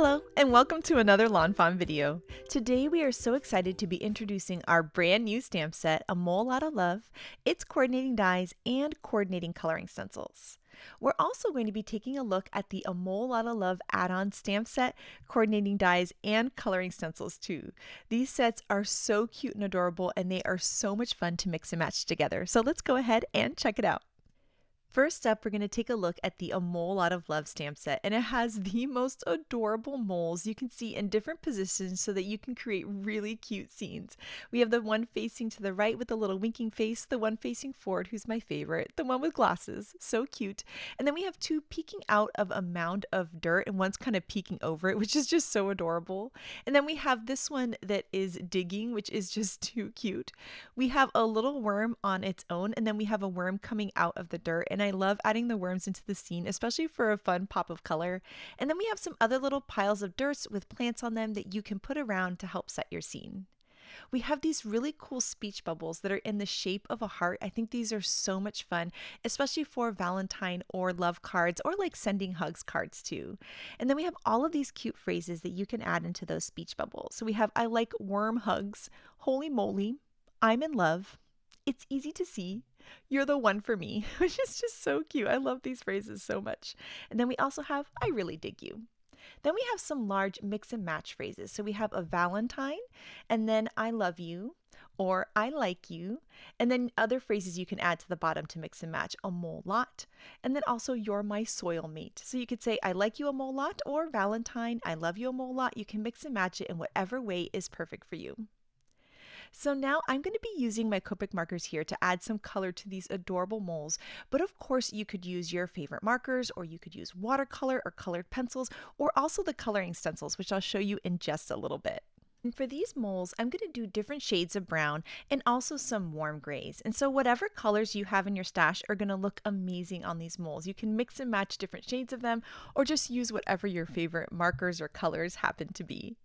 Hello, and welcome to another Lawn Fawn video. Today we are so excited to be introducing our brand new stamp set, A Mole Lotta Love, its coordinating dies, and coordinating coloring stencils. We're also going to be taking a look at the A Mole Lotta Love add-on stamp set, coordinating dies, and coloring stencils too. These sets are so cute and adorable, and they are so much fun to mix and match together. So let's go ahead and check it out. First up, we're going to take a look at the A Mole Lotta Love stamp set, and it has the most adorable moles you can see in different positions so that you can create really cute scenes. We have the one facing to the right with the little winking face, the one facing forward, who's my favorite, the one with glasses, so cute, and then we have two peeking out of a mound of dirt, and one's kind of peeking over it, which is just so adorable. And then we have this one that is digging, which is just too cute. We have a little worm on its own, and then we have a worm coming out of the dirt, and I love adding the worms into the scene, especially for a fun pop of color. And then we have some other little piles of dirt with plants on them that you can put around to help set your scene. We have these really cool speech bubbles that are in the shape of a heart. I think these are so much fun, especially for Valentine or love cards or like sending hugs cards too. And then we have all of these cute phrases that you can add into those speech bubbles. So we have I like worm hugs, holy moly, I'm in love, it's easy to see, you're the one for me, which is just so cute. I love these phrases so much. And then we also have I really dig you. Then we have some large mix and match phrases. So we have a Valentine, and then I love you, or I like you, and then other phrases you can add to the bottom to mix and match, a mole lot, and then also you're my soil mate. So you could say I like you a mole lot, or Valentine, I love you a mole lot. You can mix and match it in whatever way is perfect for you. So now I'm going to be using my Copic markers here to add some color to these adorable moles, but of course you could use your favorite markers, or you could use watercolor or colored pencils, or also the coloring stencils, which I'll show you in just a little bit. And for these moles, I'm going to do different shades of brown and also some warm grays. And so whatever colors you have in your stash are going to look amazing on these moles. You can mix and match different shades of them, or just use whatever your favorite markers or colors happen to be.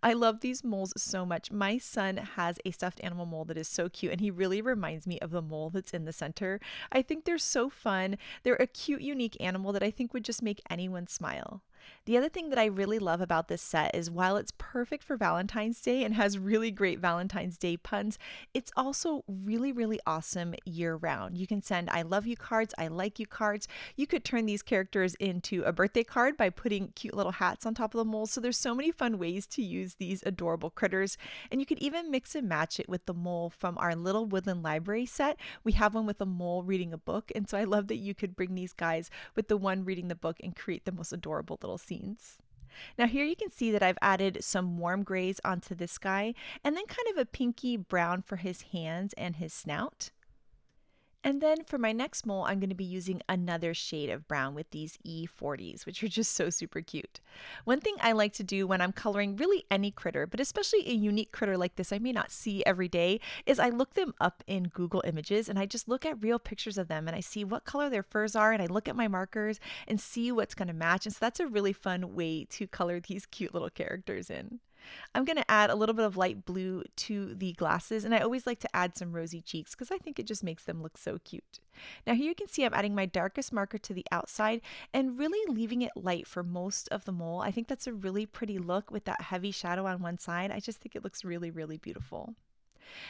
I love these moles so much. My son has a stuffed animal mole that is so cute, and he really reminds me of the mole that's in the center. I think they're so fun. They're a cute, unique animal that I think would just make anyone smile. The other thing that I really love about this set is while it's perfect for Valentine's Day and has really great Valentine's Day puns, it's also really, really awesome year round. You can send I love you cards, I like you cards. You could turn these characters into a birthday card by putting cute little hats on top of the moles. So there's so many fun ways to use these adorable critters. And you could even mix and match it with the mole from our Little Woodland Library set. We have one with a mole reading a book. And so I love that you could bring these guys with the one reading the book and create the most adorable little scenes. Now here you can see that I've added some warm grays onto this guy, and then kind of a pinky brown for his hands and his snout. And then for my next mole, I'm going to be using another shade of brown with these E40s, which are just so super cute. One thing I like to do when I'm coloring really any critter, but especially a unique critter like this I may not see every day, is I look them up in Google Images, and I just look at real pictures of them, and I see what color their furs are, and I look at my markers and see what's going to match. And so that's a really fun way to color these cute little characters in. I'm going to add a little bit of light blue to the glasses, and I always like to add some rosy cheeks because I think it just makes them look so cute. Now here you can see I'm adding my darkest marker to the outside and really leaving it light for most of the mole. I think that's a really pretty look with that heavy shadow on one side. I just think it looks really, really beautiful.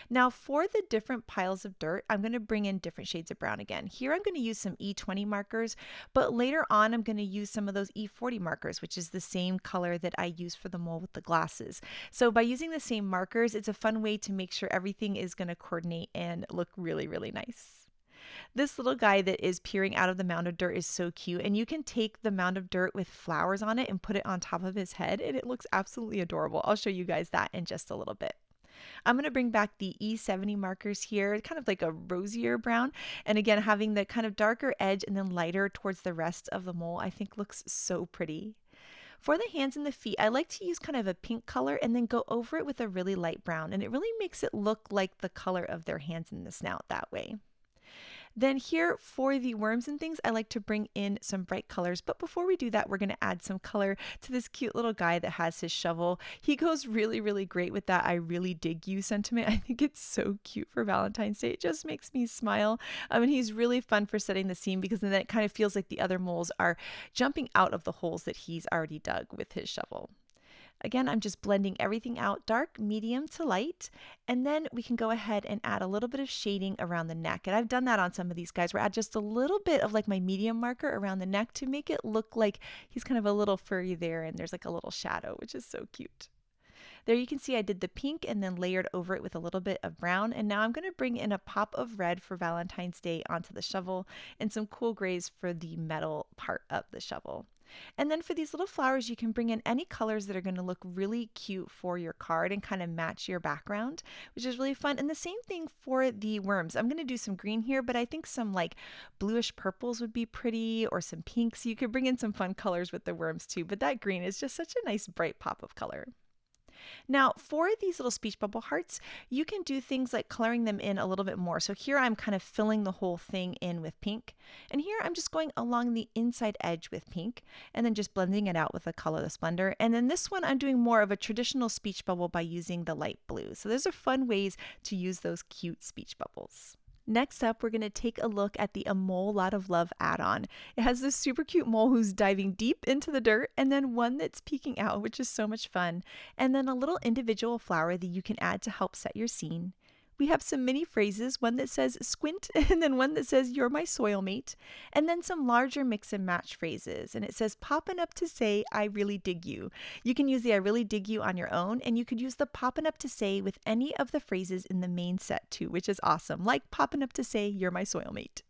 Now for the different piles of dirt, I'm going to bring in different shades of brown again. Here I'm going to use some E20 markers, but later on I'm going to use some of those E40 markers, which is the same color that I use for the mole with the glasses. So by using the same markers, it's a fun way to make sure everything is going to coordinate and look really, really nice. This little guy that is peering out of the mound of dirt is so cute, and you can take the mound of dirt with flowers on it and put it on top of his head, and it looks absolutely adorable. I'll show you guys that in just a little bit. I'm going to bring back the E70 markers here, kind of like a rosier brown. And again, having the kind of darker edge and then lighter towards the rest of the mole, I think looks so pretty. For the hands and the feet, I like to use kind of a pink color and then go over it with a really light brown. And it really makes it look like the color of their hands and the snout that way. Then here for the worms and things, I like to bring in some bright colors. But before we do that, we're going to add some color to this cute little guy that has his shovel. He goes really, really great with that "I really dig you" sentiment. I think it's so cute for Valentine's Day. It just makes me smile. And he's really fun for setting the scene because then it kind of feels like the other moles are jumping out of the holes that he's already dug with his shovel. Again, I'm just blending everything out, dark, medium to light, and then we can go ahead and add a little bit of shading around the neck. And I've done that on some of these guys where I add just a little bit of like my medium marker around the neck to make it look like he's kind of a little furry there and there's like a little shadow, which is so cute. There you can see I did the pink and then layered over it with a little bit of brown. And now I'm going to bring in a pop of red for Valentine's Day onto the shovel and some cool grays for the metal part of the shovel. And then for these little flowers, you can bring in any colors that are going to look really cute for your card and kind of match your background, which is really fun. And the same thing for the worms. I'm going to do some green here, but I think some like bluish purples would be pretty, or some pinks. You could bring in some fun colors with the worms too, but that green is just such a nice bright pop of color. Now, for these little speech bubble hearts, you can do things like coloring them in a little bit more. So here I'm kind of filling the whole thing in with pink. And here I'm just going along the inside edge with pink and then just blending it out with the Color the Splendor. And then this one I'm doing more of a traditional speech bubble by using the light blue. So those are fun ways to use those cute speech bubbles. Next up, we're going to take a look at the A Mole Lot of Love add-on. It has this super cute mole who's diving deep into the dirt, and then one that's peeking out, which is so much fun, and then a little individual flower that you can add to help set your scene. We have some mini phrases, one that says "squint" and then one that says "you're my soil mate," and then some larger mix and match phrases, and it says "poppin' up to say I really dig you." You can use the "I really dig you" on your own, and you could use the "poppin' up to say" with any of the phrases in the main set too, which is awesome, like "poppin' up to say you're my soil mate."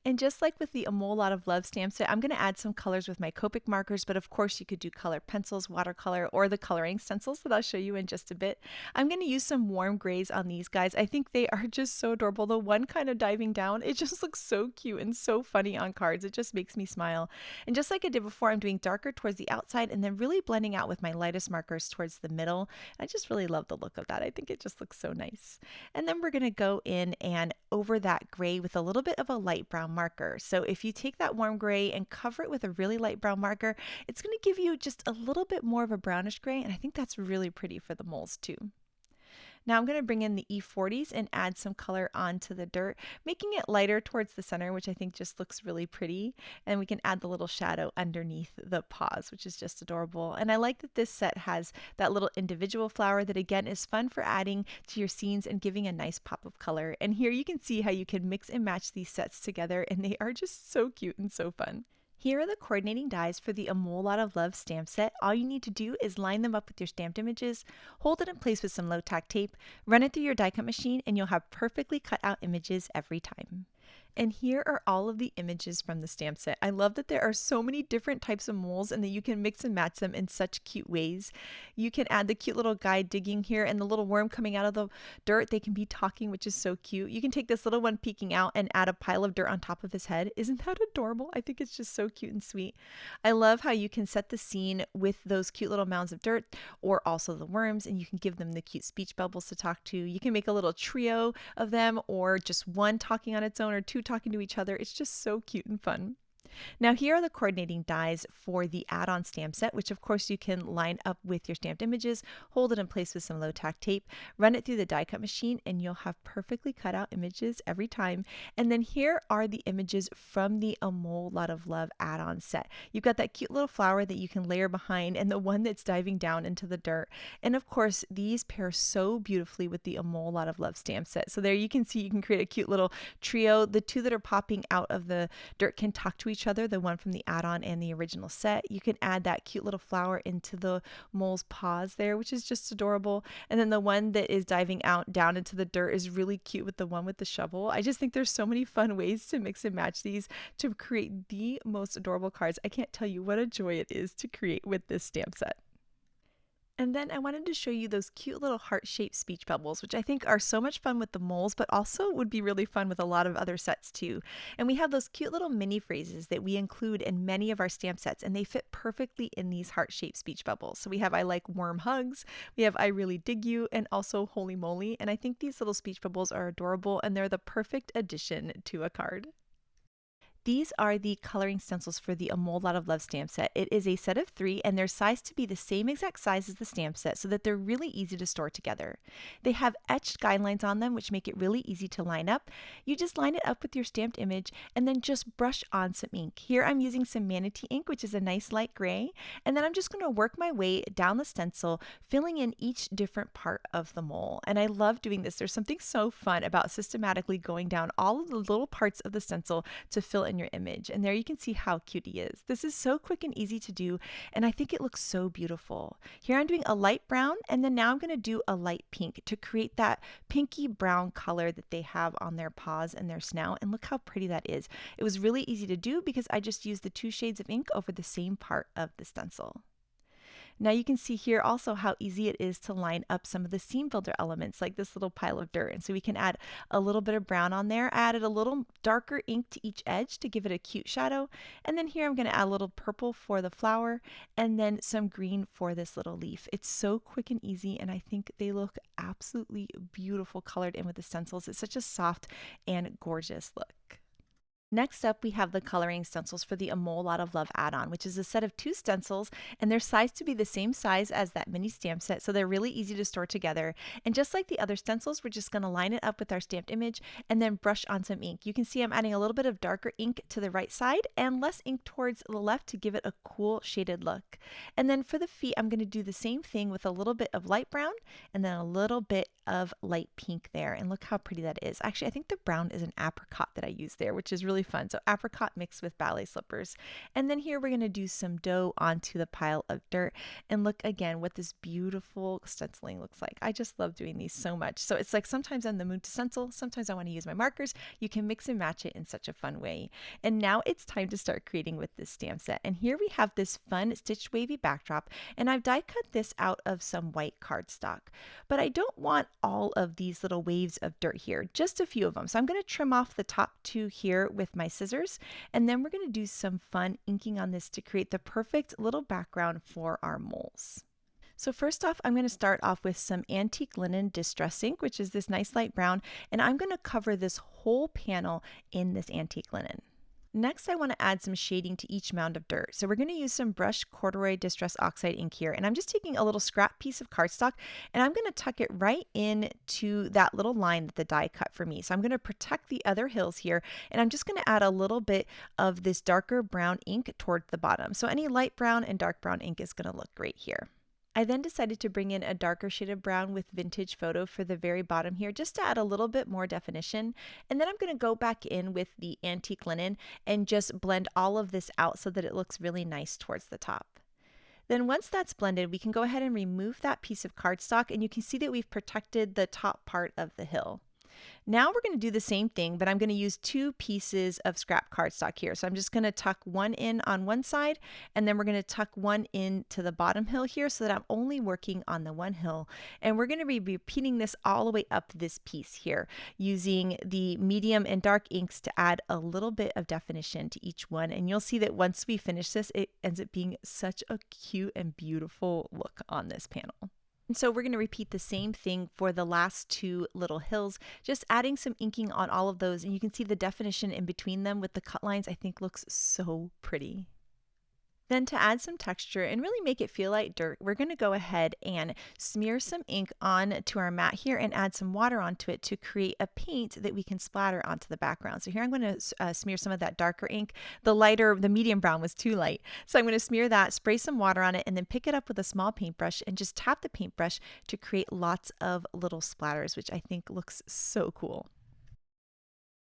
And just like with the A Mole Lot of Love stamp set, I'm going to add some colors with my Copic markers, but of course you could do color pencils, watercolor, or the coloring stencils that I'll show you in just a bit. I'm going to use some warm grays on these guys. I think they are just so adorable. The one kind of diving down, it just looks so cute and so funny on cards. It just makes me smile. And just like I did before, I'm doing darker towards the outside and then really blending out with my lightest markers towards the middle. I just really love the look of that. I think it just looks so nice. And then we're going to go in and over that gray with a little bit of a light brown marker. So if you take that warm gray and cover it with a really light brown marker, it's going to give you just a little bit more of a brownish gray, and I think that's really pretty for the moles too. Now I'm going to bring in the E40s and add some color onto the dirt, making it lighter towards the center, which I think just looks really pretty. And we can add the little shadow underneath the paws, which is just adorable. And I like that this set has that little individual flower that again is fun for adding to your scenes and giving a nice pop of color. And here you can see how you can mix and match these sets together, and they are just so cute and so fun. Here are the coordinating dies for the A Mole Lot of Love stamp set. All you need to do is line them up with your stamped images, hold it in place with some low tack tape, run it through your die cut machine, and you'll have perfectly cut out images every time. And here are all of the images from the stamp set. I love that there are so many different types of moles and that you can mix and match them in such cute ways. You can add the cute little guy digging here and the little worm coming out of the dirt. They can be talking, which is so cute. You can take this little one peeking out and add a pile of dirt on top of his head. Isn't that adorable? I think it's just so cute and sweet. I love how you can set the scene with those cute little mounds of dirt or also the worms, and you can give them the cute speech bubbles to talk to. You can make a little trio of them, or just one talking on its own or two talking to each other. It's just so cute and fun. Now here are the coordinating dies for the add-on stamp set, which of course you can line up with your stamped images, hold it in place with some low tack tape, run it through the die cut machine, and you'll have perfectly cut out images every time. And then here are the images from the A Mole Lot of Love add-on set. You've got that cute little flower that you can layer behind and the one that's diving down into the dirt. And of course, these pair so beautifully with the A Mole Lot of Love stamp set. So there you can see you can create a cute little trio. The two that are popping out of the dirt can talk to each other, the one from the add-on and the original set. You can add that cute little flower into the mole's paws there, which is just adorable. And then the one that is diving out down into the dirt is really cute with the one with the shovel. I just think there's so many fun ways to mix and match these to create the most adorable cards. I can't tell you what a joy it is to create with this stamp set. And then I wanted to show you those cute little heart-shaped speech bubbles, which I think are so much fun with the moles, but also would be really fun with a lot of other sets too. And we have those cute little mini phrases that we include in many of our stamp sets, and they fit perfectly in these heart-shaped speech bubbles. So we have I like warm hugs, we have I really dig you, and also holy moly. And I think these little speech bubbles are adorable, and they're the perfect addition to a card. These are the coloring stencils for the A Mole Lot of Love stamp set. It is a set of 3 and they're sized to be the same exact size as the stamp set so that they're really easy to store together. They have etched guidelines on them which make it really easy to line up. You just line it up with your stamped image and then just brush on some ink. Here I'm using some manatee ink, which is a nice light gray, and then I'm just going to work my way down the stencil, filling in each different part of the mole. And I love doing this. There's something so fun about systematically going down all of the little parts of the stencil to fill in your image. And there you can see how cute he is. This is so quick and easy to do, and I think it looks so beautiful. Here I'm doing a light brown, and then now I'm going to do a light pink to create that pinky brown color that they have on their paws and their snout. And look how pretty that is. It was really easy to do because I just used the 2 shades of ink over the same part of the stencil. Now you can see here also how easy it is to line up some of the seam builder elements like this little pile of dirt. And so we can add a little bit of brown on there. I added a little darker ink to each edge to give it a cute shadow. And then here I'm going to add a little purple for the flower and then some green for this little leaf. It's so quick and easy, and I think they look absolutely beautiful colored in with the stencils. It's such a soft and gorgeous look. Next up, we have the coloring stencils for the A Mole Lot of Love add-on, which is a set of 2 stencils, and they're sized to be the same size as that mini stamp set, so they're really easy to store together. And just like the other stencils, we're just going to line it up with our stamped image and then brush on some ink. You can see I'm adding a little bit of darker ink to the right side and less ink towards the left to give it a cool shaded look. And then for the feet, I'm going to do the same thing with a little bit of light brown and then a little bit of light pink there. And look how pretty that is. Actually, I think the brown is an apricot that I use there, which is really fun. So apricot mixed with ballet slippers. And then here we're going to do some dough onto the pile of dirt. And look again what this beautiful stenciling looks like. I just love doing these so much. So it's like sometimes I'm in the mood to stencil, sometimes I want to use my markers. You can mix and match it in such a fun way. And now it's time to start creating with this stamp set. And here we have this fun stitched wavy backdrop, and I've die cut this out of some white cardstock. But I don't want all of these little waves of dirt here, just a few of them. So I'm going to trim off the top 2 here with my scissors, and then we're going to do some fun inking on this to create the perfect little background for our moles. So first off, I'm going to start off with some antique linen distress ink, which is this nice light brown, and I'm going to cover this whole panel in this antique linen. Next, I want to add some shading to each mound of dirt. So we're going to use some brushed corduroy distress oxide ink here. And I'm just taking a little scrap piece of cardstock and I'm going to tuck it right into that little line that the die cut for me. So I'm going to protect the other hills here. And I'm just going to add a little bit of this darker brown ink toward the bottom. So any light brown and dark brown ink is going to look great here. I then decided to bring in a darker shade of brown with Vintage Photo for the very bottom here just to add a little bit more definition. And then I'm going to go back in with the antique linen and just blend all of this out so that it looks really nice towards the top. Then once that's blended, we can go ahead and remove that piece of cardstock, and you can see that we've protected the top part of the hill. Now we're going to do the same thing, but I'm going to use 2 pieces of scrap cardstock here. So I'm just going to tuck one in on one side, and then we're going to tuck one into the bottom hill here so that I'm only working on the one hill. And we're going to be repeating this all the way up this piece here, using the medium and dark inks to add a little bit of definition to each one. And you'll see that once we finish this, it ends up being such a cute and beautiful look on this panel. And so we're going to repeat the same thing for the last 2 little hills, just adding some inking on all of those. And you can see the definition in between them with the cut lines, I think looks so pretty. Then to add some texture and really make it feel like dirt, we're going to go ahead and smear some ink onto our mat here and add some water onto it to create a paint that we can splatter onto the background. So here I'm going to smear some of that darker ink. The medium brown was too light. So I'm going to smear that, spray some water on it, and then pick it up with a small paintbrush and just tap the paintbrush to create lots of little splatters, which I think looks so cool.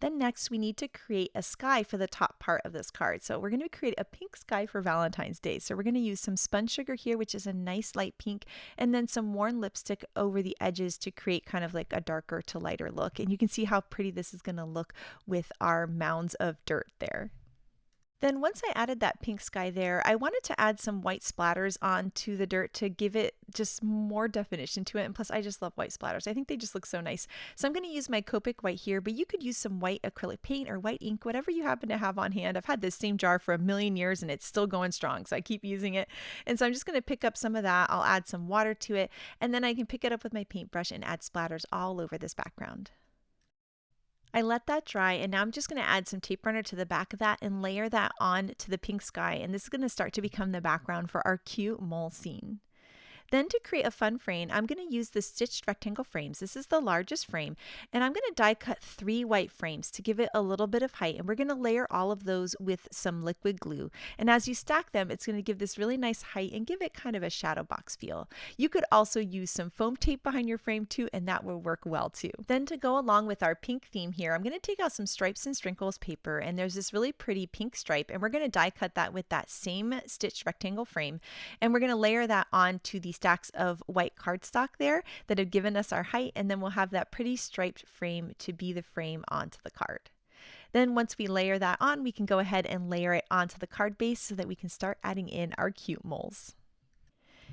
Then next we need to create a sky for the top part of this card. So we're going to create a pink sky for Valentine's Day. So we're going to use some spun sugar here, which is a nice light pink, and then some worn lipstick over the edges to create kind of like a darker to lighter look. And you can see how pretty this is going to look with our mounds of dirt there. Then once I added that pink sky there, I wanted to add some white splatters onto the dirt to give it just more definition to it. And plus, I just love white splatters. I think they just look so nice. So I'm going to use my Copic white here, but you could use some white acrylic paint or white ink, whatever you happen to have on hand. I've had this same jar for a million years and it's still going strong, so I keep using it. And so I'm just going to pick up some of that. I'll add some water to it, and then I can pick it up with my paintbrush and add splatters all over this background. I let that dry, and now I'm just going to add some tape runner to the back of that and layer that on to the pink sky, and this is going to start to become the background for our cute mole scene. Then to create a fun frame, I'm going to use the stitched rectangle frames. This is the largest frame, and I'm going to die cut 3 white frames to give it a little bit of height, and we're going to layer all of those with some liquid glue. And as you stack them, it's going to give this really nice height and give it kind of a shadow box feel. You could also use some foam tape behind your frame too, and that will work well too. Then to go along with our pink theme here, I'm going to take out some stripes and sprinkles paper, and there's this really pretty pink stripe, and we're going to die cut that with that same stitched rectangle frame, and we're going to layer that onto the stacks of white cardstock there that have given us our height, and then we'll have that pretty striped frame to be the frame onto the card. Then once we layer that on, we can go ahead and layer it onto the card base so that we can start adding in our cute moles.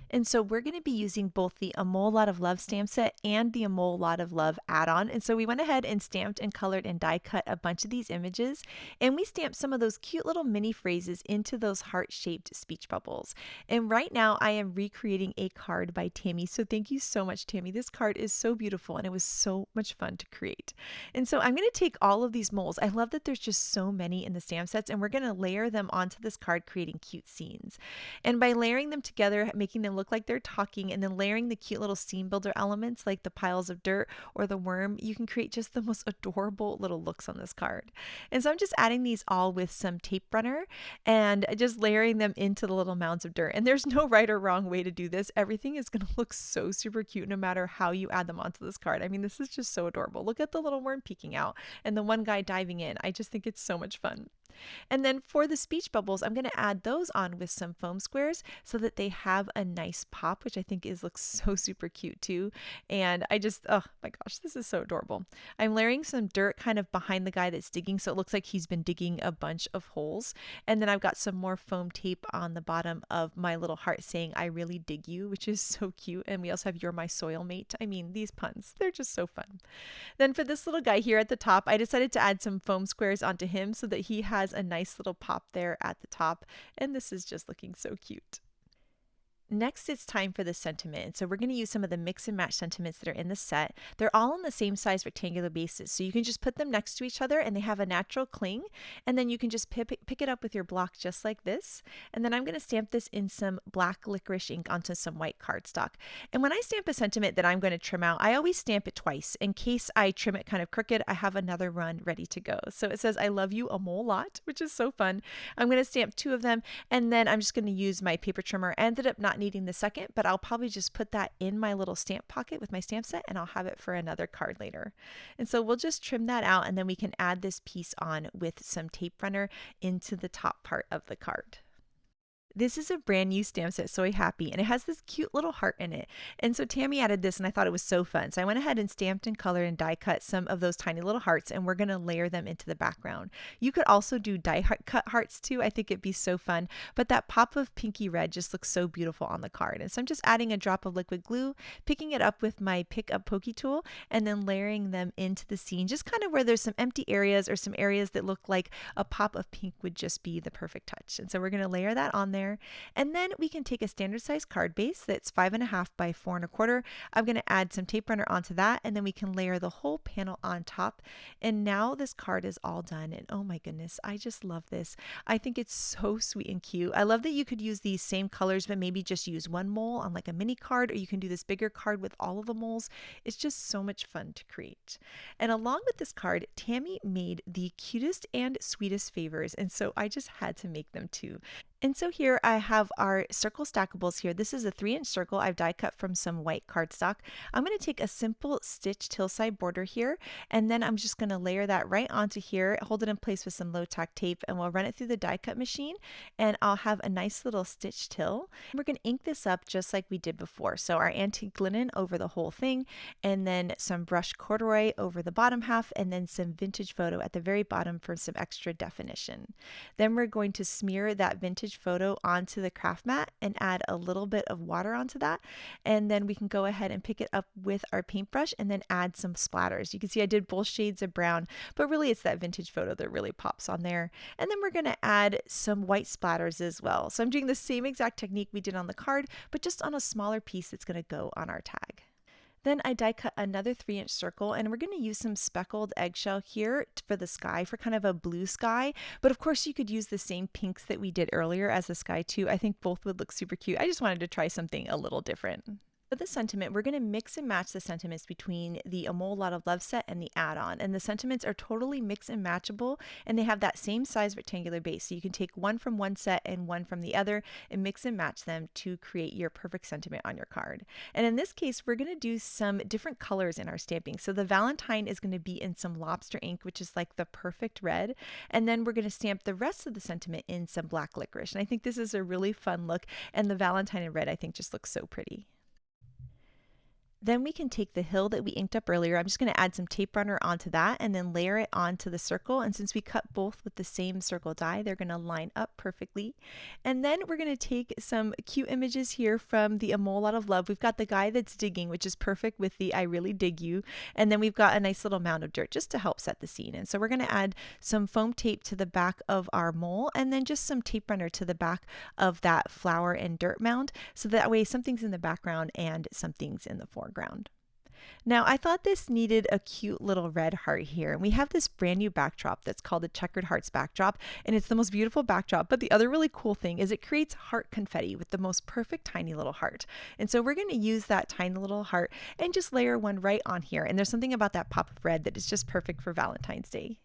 And so we're going to be using both the A Mole Lot of Love stamp set and the A Mole Lot of Love add-on. And so we went ahead and stamped and colored and die cut a bunch of these images. And we stamped some of those cute little mini phrases into those heart-shaped speech bubbles. And right now I am recreating a card by Tammy. So thank you so much, Tammy. This card is so beautiful and it was so much fun to create. And so I'm going to take all of these moles. I love that there's just so many in the stamp sets, and we're going to layer them onto this card, creating cute scenes. And by layering them together, making them look like they're talking, and then layering the cute little scene builder elements like the piles of dirt or the worm, you can create just the most adorable little looks on this card. And so I'm just adding these all with some tape runner and just layering them into the little mounds of dirt. And there's no right or wrong way to do this. Everything is going to look so super cute no matter how you add them onto this card. I mean, this is just so adorable. Look at the little worm peeking out and the one guy diving in. I just think it's so much fun. And then for the speech bubbles, I'm going to add those on with some foam squares so that they have a nice pop, which I think looks so super cute too. And I just, oh my gosh, this is so adorable. I'm layering some dirt kind of behind the guy that's digging, so it looks like he's been digging a bunch of holes. And then I've got some more foam tape on the bottom of my little heart saying, "I really dig you," which is so cute. And we also have "You're my soil mate." I mean, these puns, they're just so fun. Then for this little guy here at the top, I decided to add some foam squares onto him so that he has a nice little pop there at the top, and this is just looking so cute. Next, it's time for the sentiment. So we're going to use some of the mix and match sentiments that are in the set. They're all on the same size rectangular bases, so you can just put them next to each other and they have a natural cling, and then you can just pick it up with your block just like this. And then I'm going to stamp this in some black licorice ink onto some white cardstock. And when I stamp a sentiment that I'm going to trim out, I always stamp it twice. In case I trim it kind of crooked, I have another run ready to go. So it says, "I love you a mole lot," which is so fun. I'm going to stamp 2 of them, and then I'm just going to use my paper trimmer. I ended up not needing the second, but I'll probably just put that in my little stamp pocket with my stamp set, and I'll have it for another card later. And so we'll just trim that out, and then we can add this piece on with some tape runner into the top part of the card. This is a brand new stamp set, Soy Happy, and it has this cute little heart in it. And so Tammy added this, and I thought it was so fun. So I went ahead and stamped and colored and die cut some of those tiny little hearts, and we're going to layer them into the background. You could also do die cut hearts too. I think it'd be so fun. But that pop of pinky red just looks so beautiful on the card. And so I'm just adding a drop of liquid glue, picking it up with my pick up pokey tool, and then layering them into the scene, just kind of where there's some empty areas or some areas that look like a pop of pink would just be the perfect touch. And so we're going to layer that on there. And then we can take a standard size card base that's 5.5 by 4.25. I'm going to add some tape runner onto that, and then we can layer the whole panel on top. And now this card is all done, and oh my goodness, I just love this. I think it's so sweet and cute. I love that you could use these same colors, but maybe just use one mole on like a mini card, or you can do this bigger card with all of the moles. It's just so much fun to create. And along with this card, Tammy made the cutest and sweetest favors, and so I just had to make them too. And so here I have our circle stackables here. This is a 3-inch circle I've die cut from some white cardstock. I'm going to take a simple stitched hillside border here, and then I'm just going to layer that right onto here, hold it in place with some low tack tape, and we'll run it through the die cut machine, and I'll have a nice little stitched hill. We're going to ink this up just like we did before. So our antique linen over the whole thing, and then some brushed corduroy over the bottom half, and then some vintage photo at the very bottom for some extra definition. Then we're going to smear that vintage photo onto the craft mat and add a little bit of water onto that, and then we can go ahead and pick it up with our paintbrush and then add some splatters. You can see I did both shades of brown, but really it's that vintage photo that really pops on there. And then we're going to add some white splatters as well. So I'm doing the same exact technique we did on the card, but just on a smaller piece that's going to go on our tag. Then I die cut another 3-inch circle, and we're going to use some speckled eggshell here for the sky, for kind of a blue sky. But of course you could use the same pinks that we did earlier as the sky too. I think both would look super cute. I just wanted to try something a little different. For the sentiment, we're going to mix and match the sentiments between the A Mole Lot of Love set and the add-on. And the sentiments are totally mix and matchable, and they have that same size rectangular base. So you can take one from one set and one from the other and mix and match them to create your perfect sentiment on your card. And in this case, we're going to do some different colors in our stamping. So the Valentine is going to be in some lobster ink, which is like the perfect red. And then we're going to stamp the rest of the sentiment in some black licorice. And I think this is a really fun look, and the Valentine in red I think just looks so pretty. Then we can take the hill that we inked up earlier. I'm just going to add some tape runner onto that and then layer it onto the circle. And since we cut both with the same circle die, they're going to line up perfectly. And then we're going to take some cute images here from the A Mole Lot of Love. We've got the guy that's digging, which is perfect with the I really dig you. And then we've got a nice little mound of dirt just to help set the scene. And so we're going to add some foam tape to the back of our mole, and then just some tape runner to the back of that flower and dirt mound. So that way something's in the background and something's in the foreground. Now I thought this needed a cute little red heart here, and we have this brand new backdrop that's called the Checkered Hearts backdrop, and it's the most beautiful backdrop. But the other really cool thing is it creates heart confetti with the most perfect tiny little heart. And so we're going to use that tiny little heart and just layer one right on here. And there's something about that pop of red that is just perfect for Valentine's Day.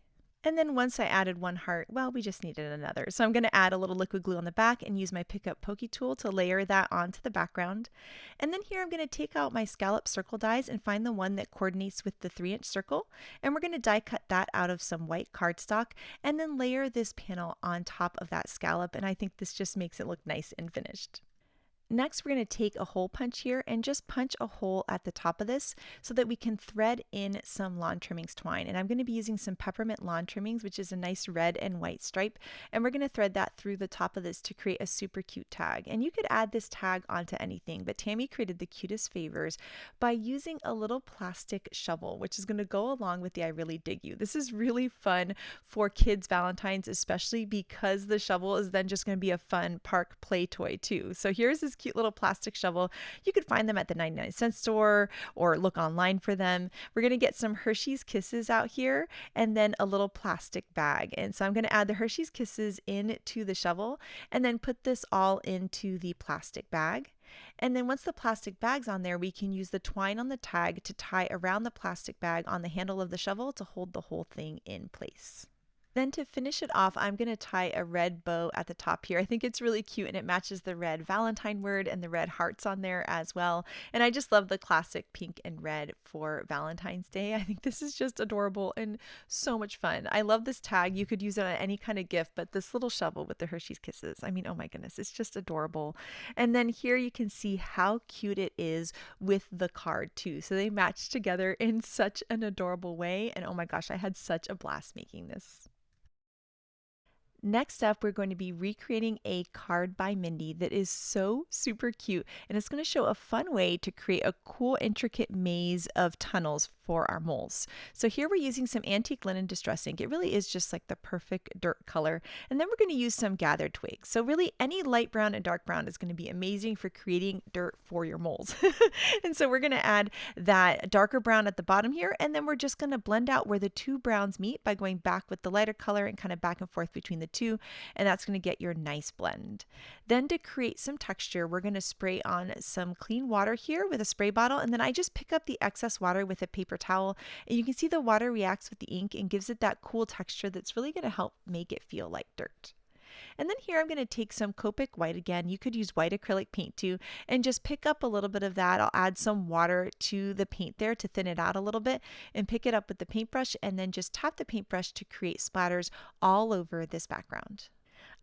And then once I added one heart, well, we just needed another. So I'm going to add a little liquid glue on the back and use my Pick Up Pokey tool to layer that onto the background. And then here I'm going to take out my scallop circle dies and find the one that coordinates with the 3-inch circle. And we're going to die cut that out of some white cardstock and then layer this panel on top of that scallop. And I think this just makes it look nice and finished. Next, we're going to take a hole punch here and just punch a hole at the top of this so that we can thread in some lawn trimmings twine. And I'm going to be using some Peppermint Lawn Trimmings, which is a nice red and white stripe. And we're going to thread that through the top of this to create a super cute tag. And you could add this tag onto anything, but Tammy created the cutest favors by using a little plastic shovel, which is going to go along with the I really dig you. This is really fun for kids' Valentines, especially because the shovel is then just going to be a fun park play toy too. So here's this cute little plastic shovel. You could find them at the 99-cent store or look online for them. We're going to get some Hershey's Kisses out here and then a little plastic bag. And so I'm going to add the Hershey's Kisses into the shovel and then put this all into the plastic bag. And then once the plastic bag's on there, we can use the twine on the tag to tie around the plastic bag on the handle of the shovel to hold the whole thing in place. Then to finish it off, I'm going to tie a red bow at the top here. I think it's really cute and it matches the red Valentine word and the red hearts on there as well. And I just love the classic pink and red for Valentine's Day. I think this is just adorable and so much fun. I love this tag. You could use it on any kind of gift, but this little shovel with the Hershey's Kisses, I mean, oh my goodness, it's just adorable. And then here you can see how cute it is with the card too. So they match together in such an adorable way. And oh my gosh, I had such a blast making this. Next up, we're going to be recreating a card by Mindy that is so super cute, and it's going to show a fun way to create a cool intricate maze of tunnels for our moles. So here we're using some antique linen distress ink. It really is just like the perfect dirt color. And then we're going to use some gathered twigs. So really any light brown and dark brown is going to be amazing for creating dirt for your moles. And so we're going to add that darker brown at the bottom here, and then we're just going to blend out where the two browns meet by going back with the lighter color and kind of back and forth between the two, and that's going to get your nice blend. Then to create some texture, we're going to spray on some clean water here with a spray bottle, and then I just pick up the excess water with a paper towel, and you can see the water reacts with the ink and gives it that cool texture that's really going to help make it feel like dirt. And then here I'm going to take some Copic white again. You could use white acrylic paint too, and just pick up a little bit of that. I'll add some water to the paint there to thin it out a little bit and pick it up with the paintbrush and then just tap the paintbrush to create splatters all over this background.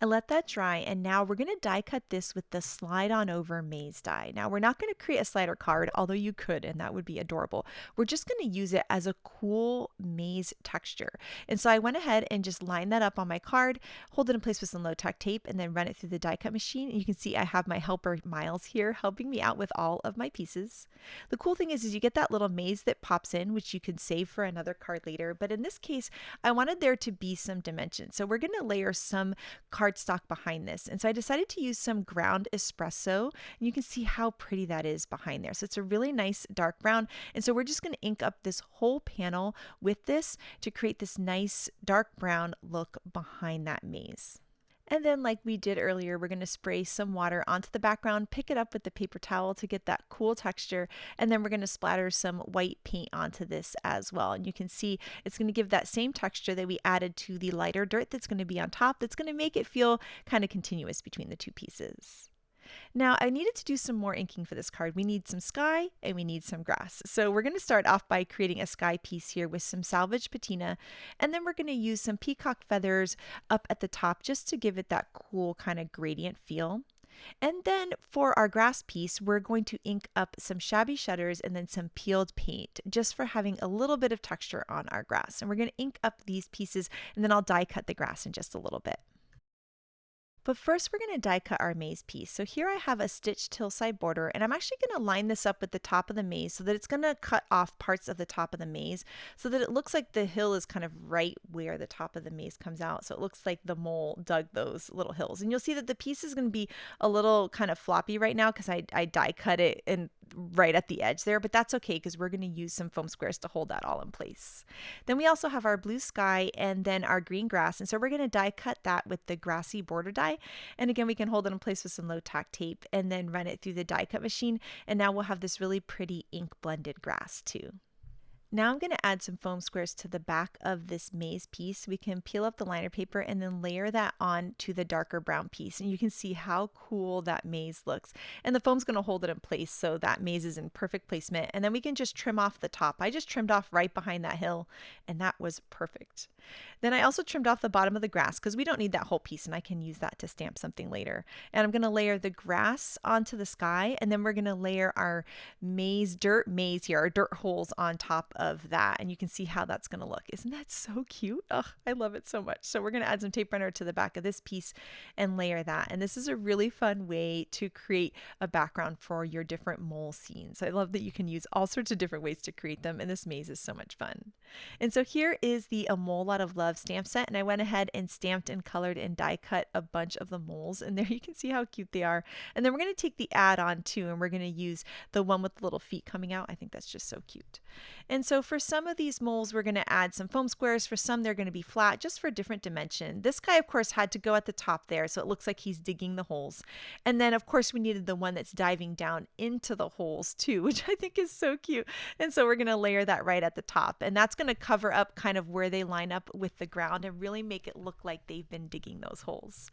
I let that dry, and now we're going to die cut this with the slide on over maze die. Now we're not going to create a slider card, although you could, and that would be adorable. We're just going to use it as a cool maze texture. And so I went ahead and just lined that up on my card, hold it in place with some low tack tape, and then run it through the die cut machine. And you can see I have my helper Miles here helping me out with all of my pieces. The cool thing is you get that little maze that pops in, which you can save for another card later. But in this case, I wanted there to be some dimension. So we're going to layer some cardstock behind this. And so I decided to use some ground espresso, and you can see how pretty that is behind there. So it's a really nice dark brown. And so we're just going to ink up this whole panel with this to create this nice dark brown look behind that maze. And then like we did earlier, we're going to spray some water onto the background, pick it up with the paper towel to get that cool texture, and then we're going to splatter some white paint onto this as well. And you can see it's going to give that same texture that we added to the lighter dirt that's going to be on top, that's going to make it feel kind of continuous between the two pieces. Now I needed to do some more inking for this card. We need some sky and we need some grass. So we're going to start off by creating a sky piece here with some salvage patina, and then we're going to use some peacock feathers up at the top just to give it that cool kind of gradient feel. And then for our grass piece, we're going to ink up some shabby shutters and then some peeled paint just for having a little bit of texture on our grass. And we're going to ink up these pieces, and then I'll die cut the grass in just a little bit. But first we're going to die cut our maze piece. So here I have a stitched hillside border, and I'm actually going to line this up with the top of the maze so that it's going to cut off parts of the top of the maze so that it looks like the hill is kind of right where the top of the maze comes out. So it looks like the mole dug those little hills. And you'll see that the piece is going to be a little kind of floppy right now because I die cut it and right at the edge there, but that's okay because we're going to use some foam squares to hold that all in place. Then we also have our blue sky and then our green grass, and so we're going to die cut that with the grassy border die, and again we can hold it in place with some low tack tape and then run it through the die cut machine, and now we'll have this really pretty ink blended grass too. Now I'm going to add some foam squares to the back of this maze piece. We can peel up the liner paper and then layer that on to the darker brown piece. And you can see how cool that maze looks. And the foam's going to hold it in place so that maze is in perfect placement. And then we can just trim off the top. I just trimmed off right behind that hill, and that was perfect. Then I also trimmed off the bottom of the grass because we don't need that whole piece, and I can use that to stamp something later. And I'm going to layer the grass onto the sky, and then we're going to layer our dirt maze here, our dirt holes on top of that, and you can see how that's going to look. Isn't that so cute? Oh, I love it so much. So we're going to add some tape runner to the back of this piece and layer that. And this is a really fun way to create a background for your different mole scenes. I love that you can use all sorts of different ways to create them, and this maze is so much fun. And so here is the A Mole Lot of Love stamp set, and I went ahead and stamped and colored and die cut a bunch of the moles, and there you can see how cute they are. And then we're going to take the add-on too, and we're going to use the one with the little feet coming out. I think that's just so cute. And so for some of these moles, we're going to add some foam squares. For some, they're going to be flat, just for different dimension. This guy, of course, had to go at the top there, so it looks like he's digging the holes. And then, of course, we needed the one that's diving down into the holes too, which I think is so cute. And so we're going to layer that right at the top, and that's going to cover up kind of where they line up with the ground and really make it look like they've been digging those holes.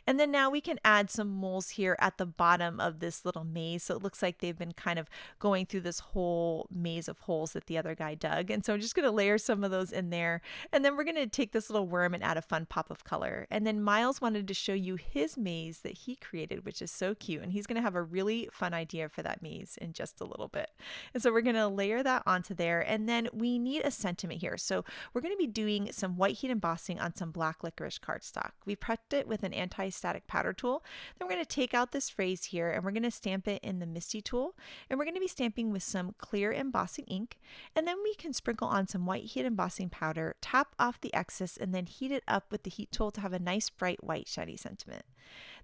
And then now we can add some moles here at the bottom of this little maze, so it looks like they've been kind of going through this whole maze of holes that the other guy dug. And so I'm just going to layer some of those in there, and then we're going to take this little worm and add a fun pop of color. And then Miles wanted to show you his maze that he created, which is so cute, and he's going to have a really fun idea for that maze in just a little bit. And so we're going to layer that onto there, and then we need a sentiment here. So we're going to be doing some white heat embossing on some black licorice cardstock. We prepped it with an anti-static powder tool. Then we're going to take out this phrase here, and we're going to stamp it in the Misty tool, and we're going to be stamping with some clear embossing ink, and then we can sprinkle on some white heat embossing powder, tap off the excess, and then heat it up with the heat tool to have a nice bright white shiny sentiment.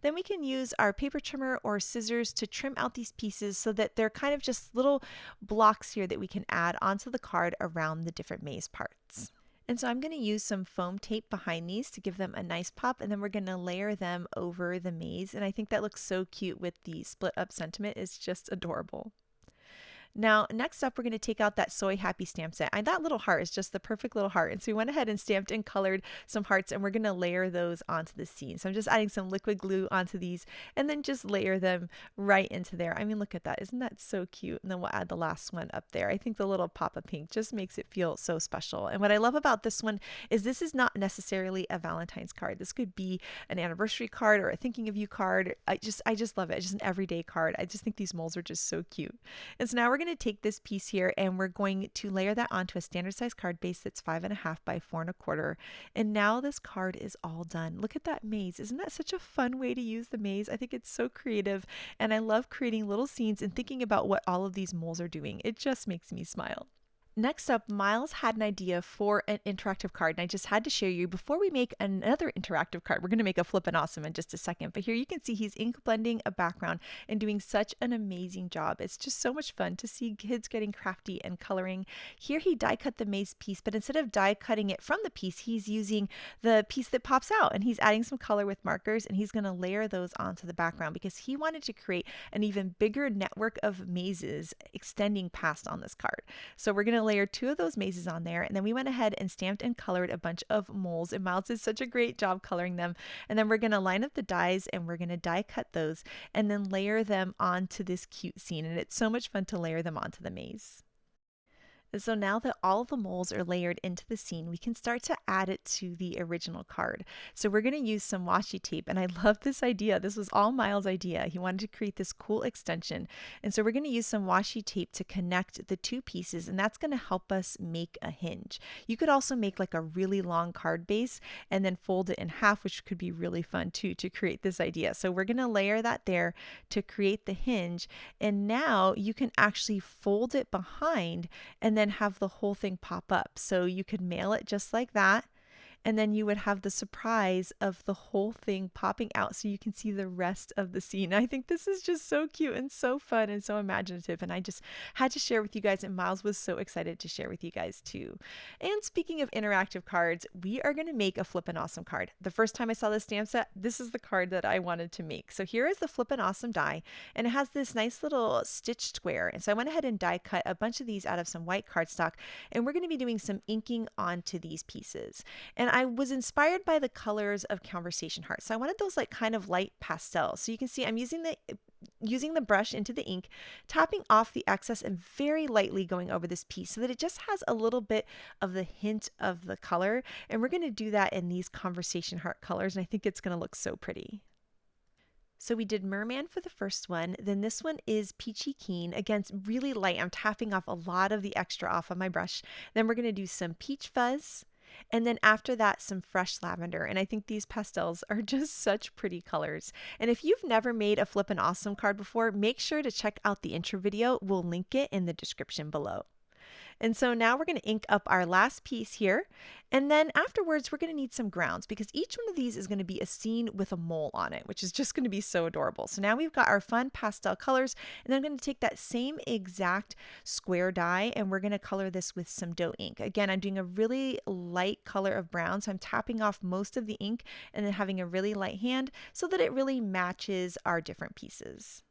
Then we can use our paper trimmer or scissors to trim out these pieces so that they're kind of just little blocks here that we can add onto the card around the different maze parts. And so I'm going to use some foam tape behind these to give them a nice pop, and then we're going to layer them over the maze, and I think that looks so cute with the split up sentiment. It's just adorable. Now, next up, we're going to take out that Soy Happy stamp set. And that little heart is just the perfect little heart. And so we went ahead and stamped and colored some hearts, and we're going to layer those onto the scene. So I'm just adding some liquid glue onto these and then just layer them right into there. I mean, look at that. Isn't that so cute? And then we'll add the last one up there. I think the little pop of pink just makes it feel so special. And what I love about this one is this is not necessarily a Valentine's card. This could be an anniversary card or a thinking of you card. I just love it. It's just an everyday card. I just think these molds are just so cute. And so now we're going to take this piece here and we're going to layer that onto a standard size card base that's 5.5 by 4.25. And now this card is all done. Look at that maze. Isn't that such a fun way to use the maze? I think it's so creative, and I love creating little scenes and thinking about what all of these moles are doing. It just makes me smile. Next up, Miles had an idea for an interactive card, and I just had to share you before we make another interactive card. We're going to make a flippin' awesome in just a second, but here you can see he's ink blending a background and doing such an amazing job. It's just so much fun to see kids getting crafty and coloring. Here he die cut the maze piece, but instead of die cutting it from the piece, he's using the piece that pops out, and he's adding some color with markers, and he's going to layer those onto the background because he wanted to create an even bigger network of mazes extending past on this card. So we're going to layer 2 of those mazes on there, and then we went ahead and stamped and colored a bunch of moles, and Miles did such a great job coloring them. And then we're going to line up the dies and we're going to die cut those and then layer them onto this cute scene, and it's so much fun to layer them onto the maze. And so now that all of the moles are layered into the scene, we can start to add it to the original card. So we're going to use some washi tape, and I love this idea. This was all Miles' idea. He wanted to create this cool extension. And so we're going to use some washi tape to connect the 2 pieces, and that's going to help us make a hinge. You could also make like a really long card base and then fold it in half, which could be really fun too to create this idea. So we're going to layer that there to create the hinge. And now you can actually fold it behind and then have the whole thing pop up. So you could mail it just like that, and then you would have the surprise of the whole thing popping out so you can see the rest of the scene. I think this is just so cute and so fun and so imaginative, and I just had to share with you guys, and Miles was so excited to share with you guys too. And speaking of interactive cards, we are going to make a Flippin' Awesome card. The first time I saw this stamp set, this is the card that I wanted to make. So here is the Flippin' Awesome die, and it has this nice little stitched square, and so I went ahead and die cut a bunch of these out of some white cardstock, and we're going to be doing some inking onto these pieces. And I was inspired by the colors of Conversation Heart. So I wanted those like kind of light pastels. So you can see I'm using the brush into the ink, tapping off the excess and very lightly going over this piece so that it just has a little bit of the hint of the color. And we're going to do that in these Conversation Heart colors, and I think it's going to look so pretty. So we did Merman for the first one, then this one is Peachy Keen. Again, it's really light. I'm tapping off a lot of the extra off of my brush. Then we're going to do some Peach Fuzz, and then after that, some fresh lavender. And I think these pastels are just such pretty colors. And if you've never made a Flippin' Awesome card before, make sure to check out the intro video. We'll link it in the description below. And so now we're going to ink up our last piece here. And then afterwards, we're going to need some grounds because each one of these is going to be a scene with a mole on it, which is just going to be so adorable. So now we've got our fun pastel colors, and then I'm going to take that same exact square die and we're going to color this with some dough ink. Again, I'm doing a really light color of brown, so I'm tapping off most of the ink and then having a really light hand so that it really matches our different pieces.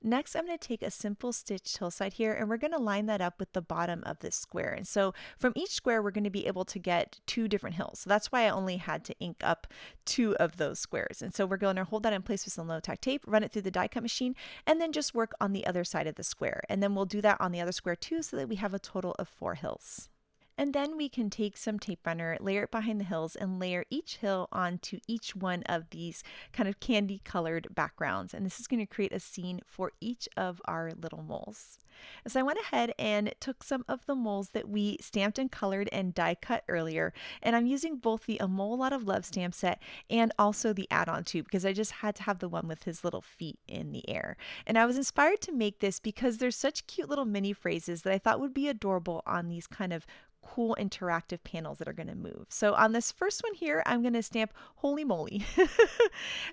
Next, I'm going to take a simple stitched hillside here, and we're going to line that up with the bottom of this square. And so from each square, we're going to be able to get 2 different hills. So that's why I only had to ink up 2 of those squares. And so we're going to hold that in place with some low tack tape, run it through the die cut machine, and then just work on the other side of the square. And then we'll do that on the other square too, so that we have a total of 4 hills. And then we can take some tape runner, layer it behind the hills, and layer each hill onto each one of these kind of candy colored backgrounds. And this is going to create a scene for each of our little moles. So I went ahead and took some of the moles that we stamped and colored and die cut earlier. And I'm using both the A Mole Lot of Love stamp set and also the add-on tube because I just had to have the one with his little feet in the air. And I was inspired to make this because there's such cute little mini phrases that I thought would be adorable on these kind of cool interactive panels that are going to move. So on this first one here, I'm going to stamp Holy Moly.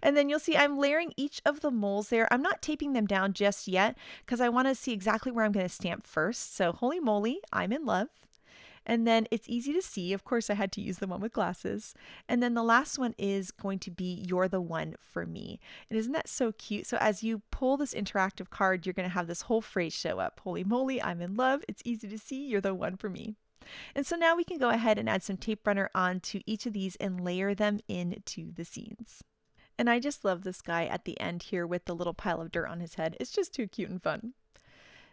And then you'll see I'm layering each of the moles there. I'm not taping them down just yet because I want to see exactly where I'm going to stamp first. So Holy Moly, I'm in love. And then it's easy to see. Of course, I had to use the one with glasses. And then the last one is going to be "You're the One for Me." And isn't that so cute? So as you pull this interactive card, you're going to have this whole phrase show up. Holy moly, I'm in love. It's easy to see. You're the one for me. And so now we can go ahead and add some tape runner onto each of these and layer them into the scenes. And I just love this guy at the end here with the little pile of dirt on his head. It's just too cute and fun.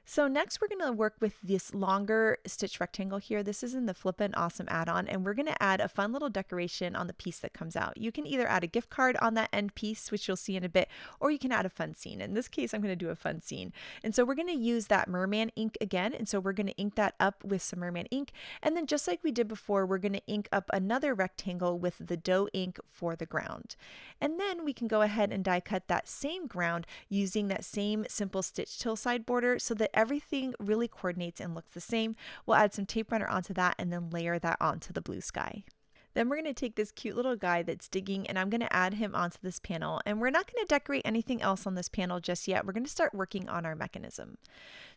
So next we're going to work with this longer stitch rectangle here. This is in the Flippin' Awesome add-on, and we're going to add a fun little decoration on the piece that comes out. You can either add a gift card on that end piece, which you'll see in a bit, or you can add a fun scene. In this case, I'm going to do a fun scene. And so we're going to use that merman ink again, and so we're going to ink that up with some merman ink. And then just like we did before, we're going to ink up another rectangle with the dough ink for the ground. And then we can go ahead and die cut that same ground using that same simple stitched hillside border so that everything really coordinates and looks the same. We'll add some tape runner onto that and then layer that onto the blue sky. Then we're going to take this cute little guy that's digging and I'm going to add him onto this panel. And we're not going to decorate anything else on this panel just yet. We're going to start working on our mechanism.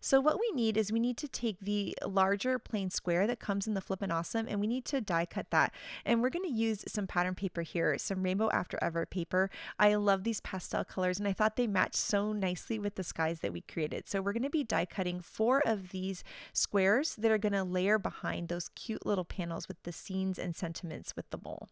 So what we need is we need to take the larger plain square that comes in the Flippin' Awesome and we need to die cut that. And we're going to use some pattern paper here, some Rainbow After Ever paper. I love these pastel colors and I thought they matched so nicely with the skies that we created. So we're going to be die cutting 4 of these squares that are going to layer behind those cute little panels with the scenes and sentiments with the mole.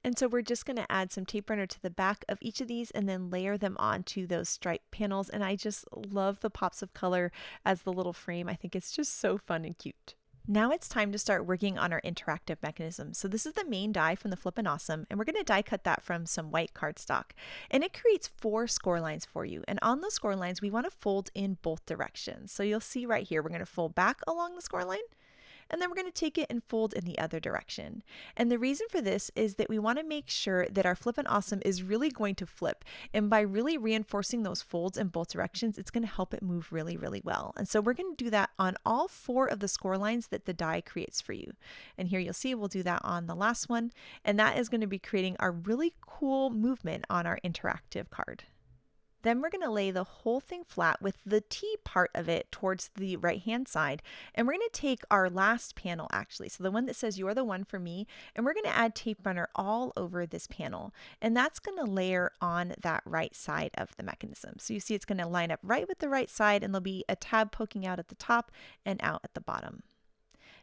And so we're just going to add some tape runner to the back of each of these and then layer them onto those striped panels. And I just love the pops of color as the little frame. I think it's just so fun and cute. Now it's time to start working on our interactive mechanism. So this is the main die from the Flippin' Awesome, and we're going to die cut that from some white cardstock. And it creates 4 score lines for you. And on those score lines, we want to fold in both directions. So you'll see right here, we're going to fold back along the score line, and then we're going to take it and fold in the other direction. And the reason for this is that we want to make sure that our Flippin' Awesome is really going to flip. And by really reinforcing those folds in both directions, it's going to help it move really, really well. And so we're going to do that on all 4 of the score lines that the die creates for you. And here you'll see we'll do that on the last one. And that is going to be creating our really cool movement on our interactive card. Then we're going to lay the whole thing flat with the T part of it towards the right hand side. And we're going to take our last panel actually, so the one that says "You're the One for Me," and we're going to add tape runner all over this panel. And that's going to layer on that right side of the mechanism. So you see it's going to line up right with the right side and there'll be a tab poking out at the top and out at the bottom.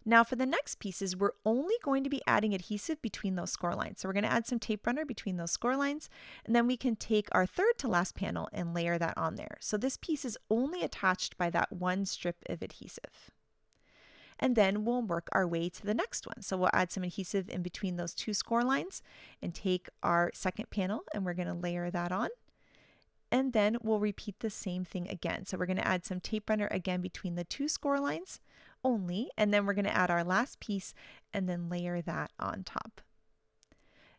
Now for the next pieces, we're only going to be adding adhesive between those score lines. So we're going to add some tape runner between those score lines, and then we can take our third to last panel and layer that on there. So this piece is only attached by that one strip of adhesive. And then we'll work our way to the next one. So we'll add some adhesive in between those 2 score lines and take our second panel and we're going to layer that on. And then we'll repeat the same thing again. So we're going to add some tape runner again between the 2 score lines only, and then we're going to add our last piece and then layer that on top.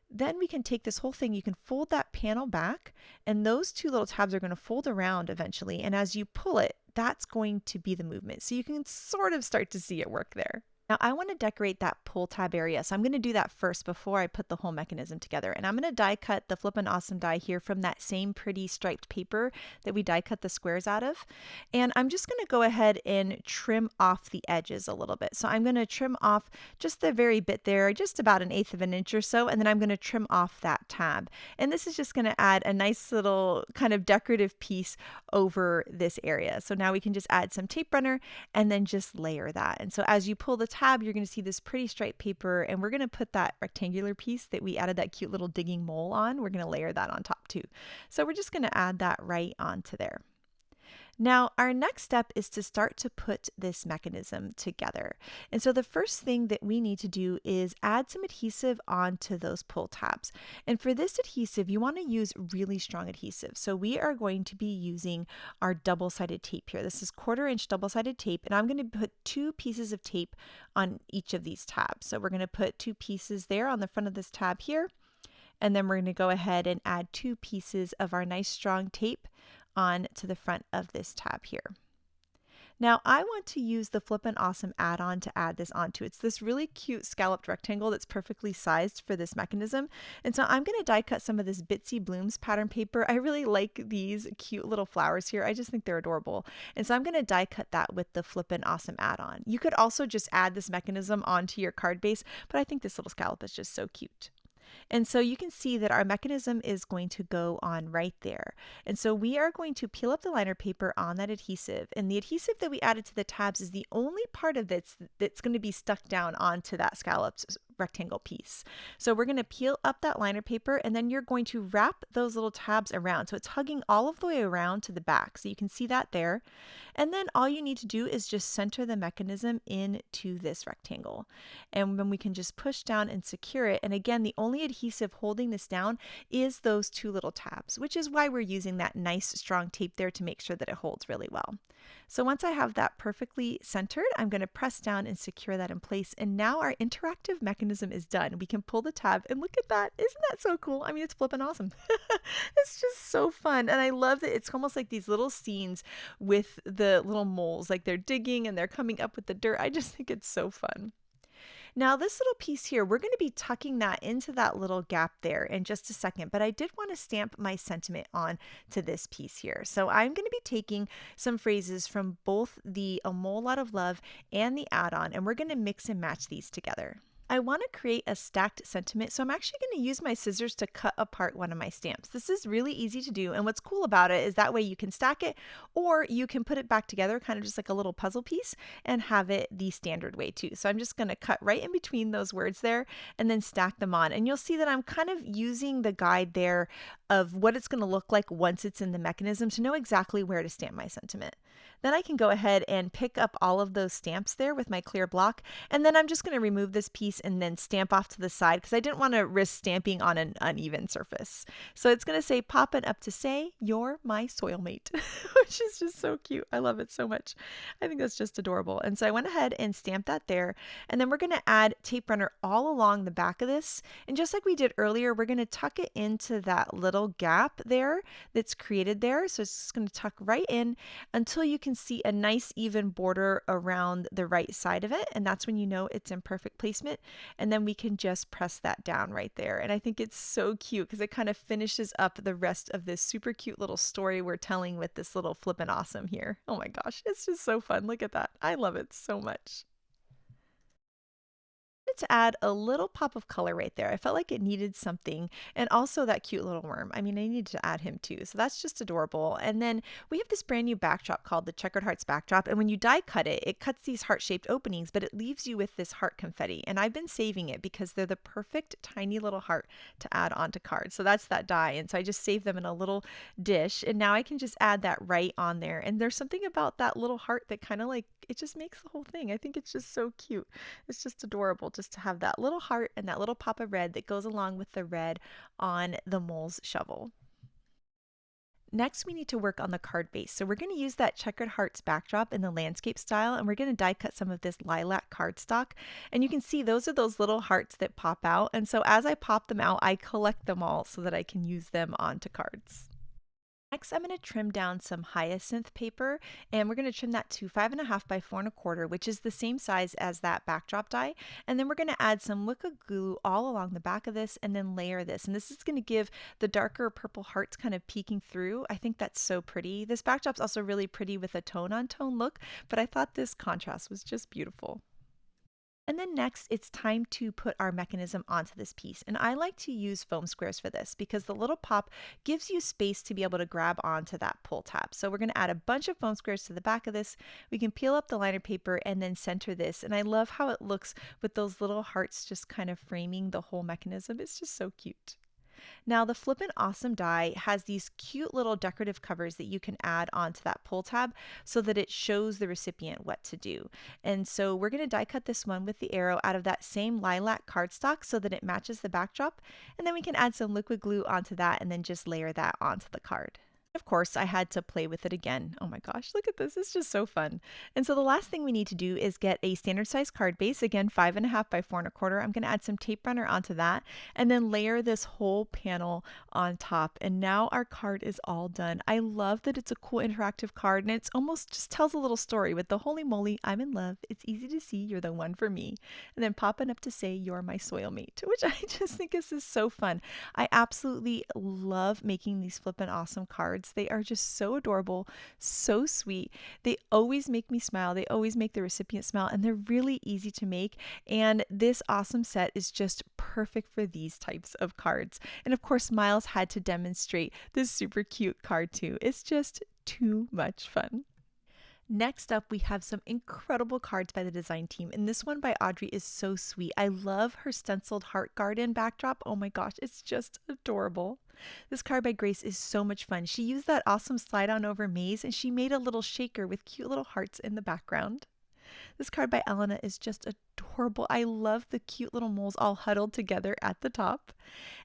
Then we can take this whole thing, you can fold that panel back, and those 2 little tabs are going to fold around eventually, and as you pull it, that's going to be the movement. So you can sort of start to see it work there. Now I want to decorate that pull tab area, so I'm going to do that first before I put the whole mechanism together. And I'm going to die cut the Flippin' Awesome die here from that same pretty striped paper that we die cut the squares out of. And I'm just going to go ahead and trim off the edges a little bit. So I'm going to trim off just the very bit there, just about 1/8 of an inch or so, and then I'm going to trim off that tab. And this is just going to add a nice little kind of decorative piece over this area. So now we can just add some tape runner and then just layer that. And so as you pull the tab, you're going to see this pretty striped paper, and we're going to put that rectangular piece that we added that cute little digging mole on, we're going to layer that on top too. So we're just going to add that right onto there. Now, our next step is to start to put this mechanism together. And so the first thing that we need to do is add some adhesive onto those pull tabs. And for this adhesive, you want to use really strong adhesive. So we are going to be using our double-sided tape here. This is 1/4 inch double-sided tape, and I'm going to put 2 pieces of tape on each of these tabs. So we're going to put 2 pieces there on the front of this tab here, and then we're going to go ahead and add 2 pieces of our nice strong tape on to the front of this tab here. Now I want to use the Flippin' Awesome add-on to add this onto. It's this really cute scalloped rectangle that's perfectly sized for this mechanism. And so I'm going to die cut some of this Bitsy Blooms pattern paper. I really like these cute little flowers here. I just think they're adorable. And so I'm going to die cut that with the Flippin' Awesome add-on. You could also just add this mechanism onto your card base, but I think this little scallop is just so cute. And so you can see that our mechanism is going to go on right there. And so we are going to peel up the liner paper on that adhesive. And the adhesive that we added to the tabs is the only part of this that's going to be stuck down onto that scalloped rectangle piece. So we're going to peel up that liner paper, and then you're going to wrap those little tabs around. So it's hugging all of the way around to the back. So you can see that there. And then all you need to do is just center the mechanism into this rectangle. And then we can just push down and secure it. And again, the only adhesive holding this down is those two little tabs, which is why we're using that nice strong tape there to make sure that it holds really well. So once I have that perfectly centered, I'm going to press down and secure that in place. And now our interactive mechanism is done. We can pull the tab and look at that. Isn't that so cool? I mean, it's flippin' awesome. It's just so fun. And I love that it's almost like these little scenes with the little moles, like they're digging and they're coming up with the dirt. I just think it's so fun. Now this little piece here, we're going to be tucking that into that little gap there in just a second, but I did want to stamp my sentiment on to this piece here. So I'm going to be taking some phrases from both the A Mole Lot of Love and the add-on, and we're going to mix and match these together. I want to create a stacked sentiment, so I'm actually going to use my scissors to cut apart one of my stamps. This is really easy to do, and what's cool about it is that way you can stack it, or you can put it back together kind of just like a little puzzle piece and have it the standard way too. So I'm just going to cut right in between those words there and then stack them on. And you'll see that I'm kind of using the guide there of what it's going to look like once it's in the mechanism to know exactly where to stamp my sentiment. Then I can go ahead and pick up all of those stamps there with my clear block, and then I'm just going to remove this piece and then stamp off to the side because I didn't want to risk stamping on an uneven surface. So it's going to say poppin' up to say, "You're my soil mate," which is just so cute. I love it so much. I think that's just adorable. And so I went ahead and stamped that there, and then we're going to add tape runner all along the back of this. And just like we did earlier, we're going to tuck it into that little gap there that's created there. So it's just going to tuck right in until you can see a nice even border around the right side of it, and that's when you know it's in perfect placement. And then we can just press that down right there. And I think it's so cute because it kind of finishes up the rest of this super cute little story we're telling with this little flippin' awesome here. Oh my gosh, it's just so fun. Look at that. I love it so much. To add a little pop of color right there. I felt like it needed something, and also that cute little worm. I mean, I needed to add him too, so that's just adorable. And then we have this brand new backdrop called the Checkered Hearts backdrop, and when you die cut it, it cuts these heart-shaped openings, but it leaves you with this heart confetti, and I've been saving it because they're the perfect tiny little heart to add onto cards. So that's that die, and so I just saved them in a little dish, and now I can just add that right on there. And there's something about that little heart that kind of like, it just makes the whole thing. I think it's just so cute. It's just adorable just to have that little heart and that little pop of red that goes along with the red on the mole's shovel. Next, we need to work on the card base. So we're going to use that Checkered Hearts backdrop in the landscape style, and we're going to die cut some of this lilac cardstock. And you can see those are those little hearts that pop out. And so as I pop them out, I collect them all so that I can use them onto cards. Next, I'm going to trim down some hyacinth paper, and we're going to trim that to 5.5 by 4.25, which is the same size as that backdrop die. And then we're going to add some liquid glue all along the back of this and then layer this. And this is going to give the darker purple hearts kind of peeking through. I think that's so pretty. This backdrop's also really pretty with a tone-on-tone look, but I thought this contrast was just beautiful. And then next, it's time to put our mechanism onto this piece. And I like to use foam squares for this because the little pop gives you space to be able to grab onto that pull tab. So we're going to add a bunch of foam squares to the back of this. We can peel up the liner paper and then center this. And I love how it looks with those little hearts just kind of framing the whole mechanism. It's just so cute. Now the Flippin' Awesome die has these cute little decorative covers that you can add onto that pull tab so that it shows the recipient what to do. And so we're going to die cut this one with the arrow out of that same lilac cardstock so that it matches the backdrop. And then we can add some liquid glue onto that and then just layer that onto the card. Of course, I had to play with it again. Oh my gosh, look at this. It's just so fun. And so the last thing we need to do is get a standard size card base, again, 5.5 by 4.25. I'm going to add some tape runner onto that and then layer this whole panel on top. And now our card is all done. I love that it's a cool interactive card and it's almost just tells a little story with the holy moly, I'm in love. It's easy to see you're the one for me. And then popping up to say you're my soil mate, which I just think is so fun. I absolutely love making these flippin' awesome cards. They are just so adorable, so sweet. They always make me smile. They always make the recipient smile, and they're really easy to make. And this awesome set is just perfect for these types of cards. And of course, Miles had to demonstrate this super cute card too. It's just too much fun. Next up, we have some incredible cards by the design team, and this one by Audrey is so sweet. I love her stenciled heart garden backdrop. Oh my gosh, it's just adorable. This card by Grace is so much fun. She used that awesome slide on over maze, and she made a little shaker with cute little hearts in the background. This card by Elena is just adorable. I love the cute little moles all huddled together at the top.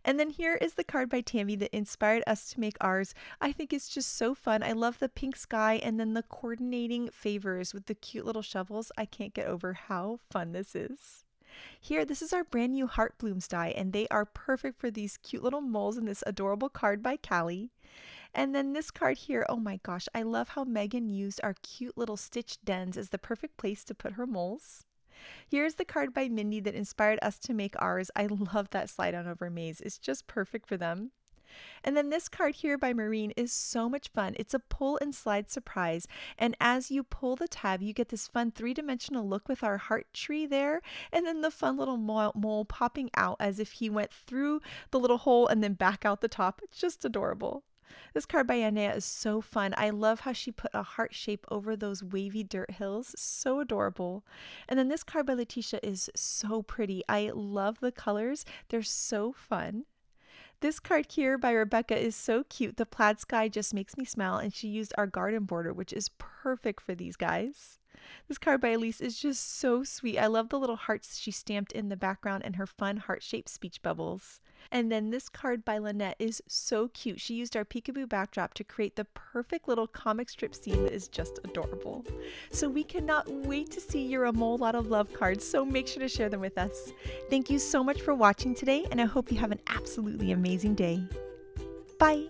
And then here is the card by Tammy that inspired us to make ours. I think it's just so fun. I love the pink sky and then the coordinating favors with the cute little shovels. I can't get over how fun this is. Here, this is our brand new Heart Blooms die, and they are perfect for these cute little moles in this adorable card by Callie. And then this card here, oh my gosh, I love how Megan used our cute little stitched dens as the perfect place to put her moles. Here's the card by Mindy that inspired us to make ours. I love that slide on over maze. It's just perfect for them. And then this card here by Maureen is so much fun. It's a pull and slide surprise. And as you pull the tab, you get this fun three-dimensional look with our heart tree there. And then the fun little mole popping out as if he went through the little hole and then back out the top. It's just adorable. This card by Yanea is so fun. I love how she put a heart shape over those wavy dirt hills. So adorable. And then this card by Letitia is so pretty. I love the colors. They're so fun. This card here by Rebecca is so cute. The plaid sky just makes me smile, and she used our garden border, which is perfect for these guys. This card by Elise is just so sweet. I love the little hearts she stamped in the background and her fun heart-shaped speech bubbles. And then this card by Lynette is so cute. She used our peekaboo backdrop to create the perfect little comic strip scene that is just adorable. So we cannot wait to see your A Mole Lot of Love cards, so make sure to share them with us. Thank you so much for watching today, and I hope you have an absolutely amazing day. Bye!